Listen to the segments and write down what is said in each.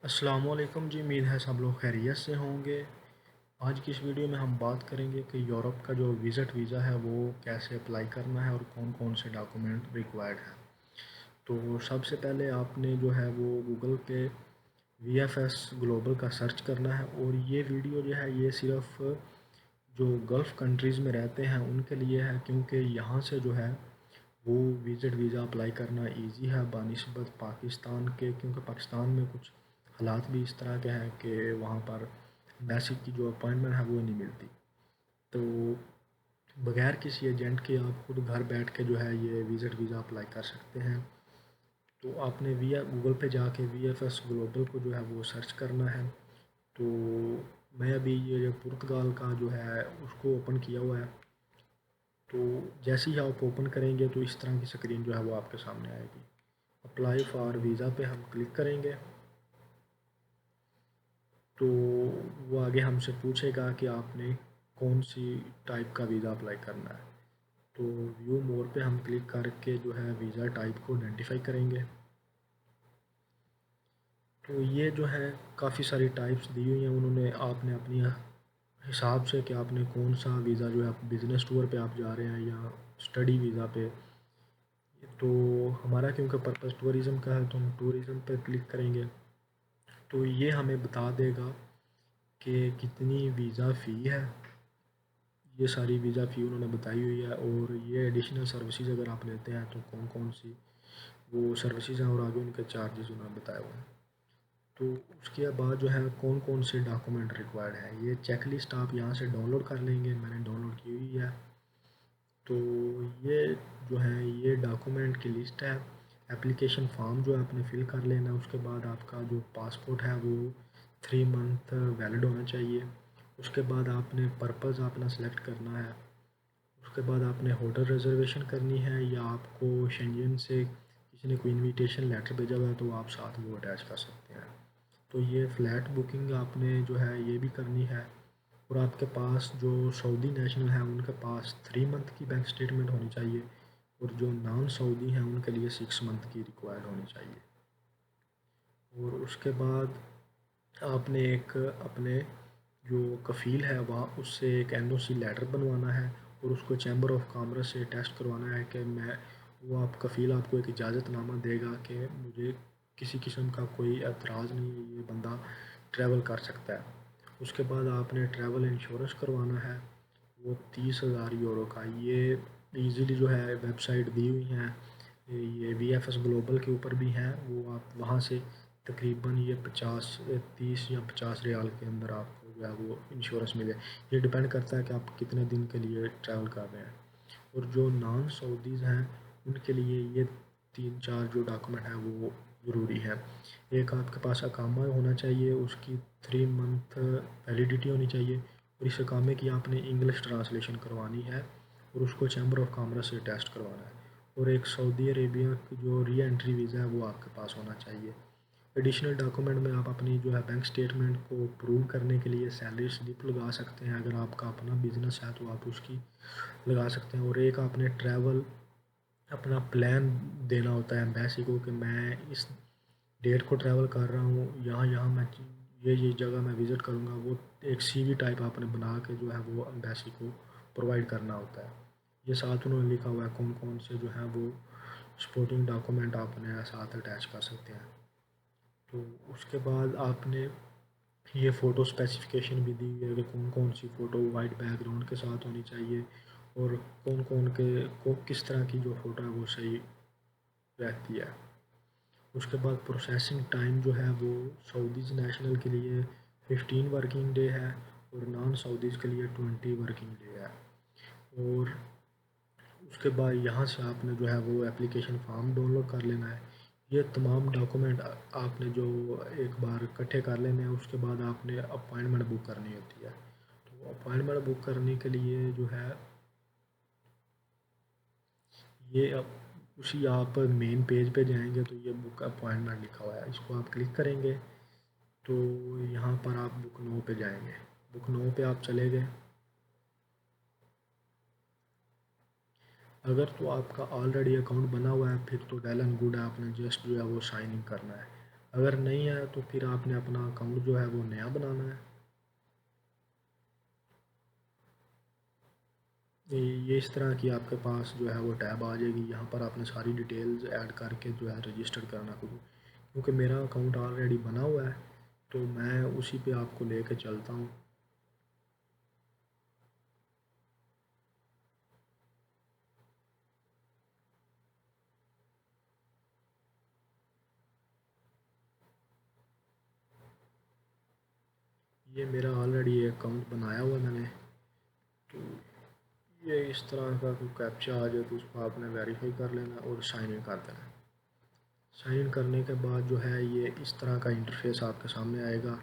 अस्सलामुअलैकुम जी। उम्मीद है सब लोग खैरियत से होंगे। आज की इस वीडियो में हम बात करेंगे कि यूरोप का जो विज़िट वीज़ा है वो कैसे अप्लाई करना है और कौन कौन से डॉक्यूमेंट रिक्वायर्ड हैं। तो सबसे पहले आपने जो है वो गूगल पे VFS ग्लोबल का सर्च करना है। और ये वीडियो जो है ये सिर्फ जो गल्फ़ कंट्रीज़ में रहते हैं उनके लिए है, क्योंकि यहाँ से जो है वो विज़िट वीज़ा अप्लाई करना इजी है बानिस्बत पाकिस्तान के, क्योंकि पाकिस्तान में कुछ हालात भी इस तरह के हैं कि वहाँ पर एम्बेसी की जो अपॉइंटमेंट है वो नहीं मिलती। तो बगैर किसी एजेंट के आप खुद घर बैठ के जो है ये विज़िट वीज़ा अप्लाई कर सकते हैं। तो आपने वी गूगल पे जाके VFS ग्लोबल को जो है वो सर्च करना है। तो मैं अभी ये पुर्तगाल का जो है उसको ओपन किया हुआ है। तो जैसे ही आप ओपन करेंगे तो इस तरह की स्क्रीन जो है वो आपके सामने आएगी। अप्लाई फॉर वीज़ा पे हम क्लिक करेंगे तो वो आगे हमसे पूछेगा कि आपने कौन सी टाइप का वीज़ा अप्लाई करना है। तो व्यू मोर पे हम क्लिक करके जो है वीज़ा टाइप को आइडेंटिफाई करेंगे। तो ये जो है काफ़ी सारी टाइप्स दी हुई हैं उन्होंने, आपने अपनी हिसाब से कि आपने कौन सा वीज़ा जो है बिज़नेस टूर पे आप जा रहे हैं या स्टडी वीज़ा पे। तो हमारा क्योंकि पर्पज़ टूरिज़म का है तो हम टूरिज़म पे क्लिक करेंगे। तो ये हमें बता देगा कि कितनी वीज़ा फ़ी है। ये सारी वीज़ा फ़ी उन्होंने बताई हुई है, और ये एडिशनल सर्विसेज अगर आप लेते हैं तो कौन कौन सी वो सर्विसेज हैं और आगे उनके चार्जेस उन्होंने बताए हुए हैं। तो उसके बाद जो है कौन कौन से डॉक्यूमेंट रिक्वायर्ड है ये चेक लिस्ट आप यहाँ से डाउनलोड कर लेंगे। मैंने डाउनलोड की हुई है। तो ये जो है ये डॉक्यूमेंट की लिस्ट है। एप्लीकेशन फॉर्म जो है आपने फ़िल कर लेना है। उसके बाद आपका जो पासपोर्ट है वो 3 मंथ वैलिड होना चाहिए। उसके बाद आपने पर्पज़ अपना सेलेक्ट करना है। उसके बाद आपने होटल रिजर्वेशन करनी है, या आपको शेंजन से किसी ने कोई इनविटेशन लेटर भेजा हुआ है तो आप साथ वो अटैच कर सकते हैं। तो ये फ़्लैट बुकिंग आपने जो है ये भी करनी है। और आपके पास जो सऊदी नेशनल हैं उनके पास 3 मंथ की बैंक स्टेटमेंट होनी चाहिए, और जो नॉन सऊदी हैं उनके लिए 6 मंथ की रिक्वायर्ड होनी चाहिए। और उसके बाद आपने एक अपने जो कफ़ील है वहाँ उससे एक NOC लेटर बनवाना है, और उसको चैम्बर ऑफ कॉमर्स से टेस्ट करवाना है कि मैं वो आप कफ़ील आपको एक इजाज़तनामा देगा कि मुझे किसी किस्म का कोई एतराज़ नहीं है, ये बंदा ट्रैवल कर सकता है। उसके बाद आपने ट्रैवल इंश्योरेंस करवाना है, वो 30,000 यूरो का। ये इजीली जो है वेबसाइट दी हुई हैं, ये VFS ग्लोबल के ऊपर भी हैं, वो आप वहाँ से तकरीबन ये 30 या 50 रियाल के अंदर आपको जो है वो इंश्योरेंस मिले। ये डिपेंड करता है कि आप कितने दिन के लिए ट्रैवल कर रहे हैं। और जो नॉन सऊदीज़ हैं उनके लिए ये 3-4 जो डॉक्यूमेंट हैं वो ज़रूरी है। एक आपके पास अकामा होना चाहिए, उसकी 3 मंथ वैलिडिटी होनी चाहिए, और इस अकामे की आपने इंग्लिश ट्रांसलेशन करवानी है, और उसको चैम्बर ऑफ कॉमर्स से टेस्ट करवाना है। और एक सऊदी अरेबिया की जो री एंट्री वीज़ा है वो आपके पास होना चाहिए। एडिशनल डॉक्यूमेंट में आप अपनी जो है बैंक स्टेटमेंट को प्रूव करने के लिए सैलरी स्लिप लगा सकते हैं। अगर आपका अपना बिजनेस है तो आप उसकी लगा सकते हैं। और एक आपने ट्रैवल अपना प्लान देना होता है एम्बेसी को कि मैं इस डेट को ट्रैवल कर रहा हूँ, यहाँ यहाँ मैं ये जगह मैं विज़िट करूँगा। वो एक CV टाइप आपने बना के जो है वो एम्बेसी को प्रोवाइड करना होता है। ये साथ उन्होंने लिखा हुआ है कौन कौन से जो है वो सपोर्टिंग डॉक्यूमेंट आपने साथ अटैच कर सकते हैं। तो उसके बाद आपने ये फ़ोटो स्पेसिफिकेशन भी दी है कि कौन कौन सी फ़ोटो वाइट बैकग्राउंड के साथ होनी चाहिए, और कौन कौन के को किस तरह की जो फ़ोटो है वो सही रहती है। उसके बाद प्रोसेसिंग टाइम जो है वो सऊदीज़ नेशनल के लिए 15 वर्किंग डे है, और नॉन सऊदीज़ के लिए 20 वर्किंग डे है। और उसके बाद यहाँ से आपने जो है वो एप्लीकेशन फॉर्म डाउनलोड कर लेना है। ये तमाम डॉक्यूमेंट आपने जो एक बार इकट्ठे कर लेने हैं, उसके बाद आपने अपॉइंटमेंट बुक करनी होती है। तो अपॉइंटमेंट बुक करने के लिए जो है ये उसी आप मेन पेज पे जाएंगे तो ये बुक अपॉइंटमेंट लिखा हुआ है, इसको आप क्लिक करेंगे। तो यहाँ पर आप बुक नो पे जाएंगे। बुक नो पे आप चले गए। अगर तो आपका ऑलरेडी अकाउंट बना हुआ है फिर तो वेल एंड गुड है, आपने जस्ट जो है वो साइन इन करना है। अगर नहीं है तो फिर आपने अपना अकाउंट जो है वो नया बनाना है। ये इस तरह की आपके पास जो है वो टैब आ जाएगी। यहाँ पर आपने सारी डिटेल्स ऐड करके जो है रजिस्टर करना खुद, क्योंकि मेरा अकाउंट ऑलरेडी बना हुआ है तो मैं उसी पे आपको लेके चलता हूँ। ये मेरा ऑलरेडी अकाउंट बनाया हुआ मैंने। तो ये इस तरह का कोई कैप्चा आ जाए तो उसको आपने वेरीफाई कर लेना और साइन इन कर देना। साइन इन करने के बाद जो है ये इस तरह का इंटरफेस आपके सामने आएगा।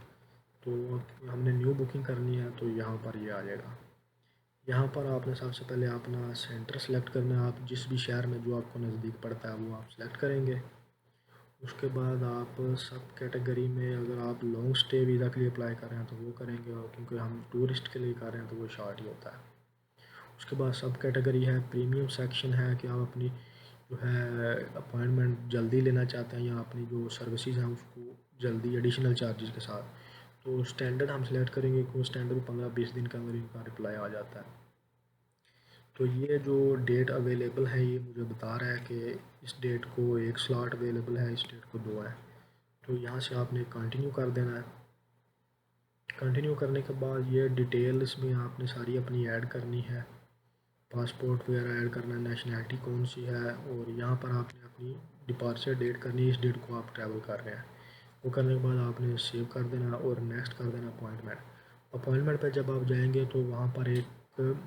तो हमने न्यू बुकिंग करनी है तो यहाँ पर ये आ जाएगा। यहाँ पर आपने सबसे पहले अपना सेंटर सेलेक्ट करना है। आप जिस भी शहर में जो आपको नज़दीक पड़ता है वो आप सेलेक्ट करेंगे। उसके बाद आप सब कैटेगरी में अगर आप लॉन्ग स्टे वीज़ा के लिए अप्लाई कर रहे हैं तो वो करेंगे, और क्योंकि हम टूरिस्ट के लिए कर रहे हैं तो वो शॉर्ट ही होता है। उसके बाद सब कैटेगरी है, प्रीमियम सेक्शन है कि आप अपनी जो है अपॉइंटमेंट जल्दी लेना चाहते हैं या अपनी जो सर्विसेज हैं उसको जल्दी एडिशनल चार्जेस के साथ। तो स्टैंडर्ड हम सेलेक्ट करेंगे क्योंकि स्टैंडर्ड 15-20 दिन के अंदर इनका रिप्लाई आ जाता है। तो ये जो डेट अवेलेबल है ये मुझे बता रहा है कि इस डेट को एक स्लॉट अवेलेबल है, इस डेट को दो है। तो यहाँ से आपने कंटिन्यू कर देना है। कंटिन्यू करने के बाद ये डिटेल इसमें आपने सारी अपनी ऐड करनी है, पासपोर्ट वगैरह ऐड करना है, नेशनैलिटी कौन सी है, और यहाँ पर आपने अपनी डिपार्चर डेट करनी है, इस डेट को आप ट्रैवल कर रहे हैं। वो करने के बाद आपने सेव कर देना और नेक्स्ट कर देना अपॉइंटमेंट। अपॉइंटमेंट पर जब आप जाएंगे तो वहाँ पर एक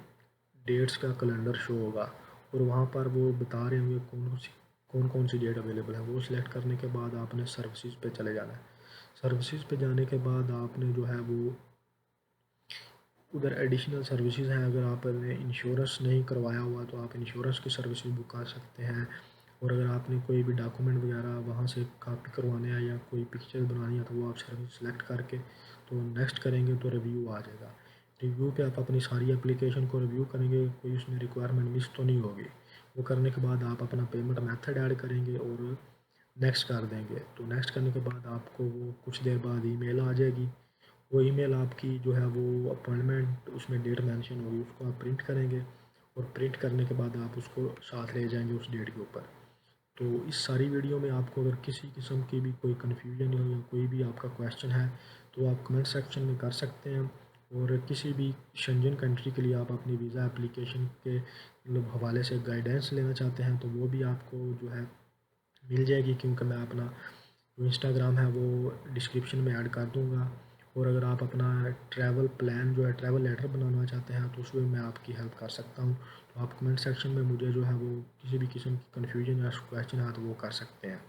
डेट्स का कैलेंडर शो होगा और वहाँ पर वो बता रहे होंगे कौन कौन सी डेट अवेलेबल है। वो सिलेक्ट करने के बाद आपने सर्विसेज पे चले जाना है। सर्विसेज पे जाने के बाद आपने जो है वो उधर एडिशनल सर्विसेज हैं। अगर आपने इंश्योरेंस नहीं करवाया हुआ तो आप इंश्योरेंस की सर्विसेज बुक कर सकते हैं। और अगर आपने कोई भी डॉक्यूमेंट वगैरह वहाँ से कॉपी करवाने हैं या कोई पिक्चर बनानी है तो वो आप सर्विस सेलेक्ट करके तो नेक्स्ट करेंगे तो रिव्यू आ जाएगा। रिव्यू पे आप अपनी सारी एप्लीकेशन को रिव्यू करेंगे, कोई उसमें रिक्वायरमेंट मिस तो नहीं होगी। वो करने के बाद आप अपना पेमेंट मेथड ऐड करेंगे और नेक्स्ट कर देंगे। तो नेक्स्ट करने के बाद आपको वो कुछ देर बाद ईमेल आ जाएगी। वो ईमेल आपकी जो है वो अपॉइंटमेंट उसमें डेट मेंशन होगी, उसको आप प्रिंट करेंगे और प्रिंट करने के बाद आप उसको साथ ले जाएंगे उस डेट के ऊपर। तो इस सारी वीडियो में आपको अगर किसी किस्म की भी कोई कन्फ्यूजन हो या कोई भी आपका क्वेश्चन है तो आप कमेंट सेक्शन में कर सकते हैं। और किसी भी शेंजन कंट्री के लिए आप अपनी वीज़ा एप्लीकेशन के मतलब हवाले से गाइडेंस लेना चाहते हैं तो वो भी आपको जो है मिल जाएगी, क्योंकि मैं अपना जो इंस्टाग्राम है वो डिस्क्रिप्शन में ऐड कर दूँगा। और अगर आप अपना ट्रैवल प्लान जो है ट्रैवल लेटर बनाना चाहते हैं तो उसमें मैं आपकी हेल्प कर सकता हूँ। तो आप कमेंट सेक्शन में मुझे जो है वो किसी भी किस्म की कन्फ्यूजन या क्वेश्चन है तो वो कर सकते हैं।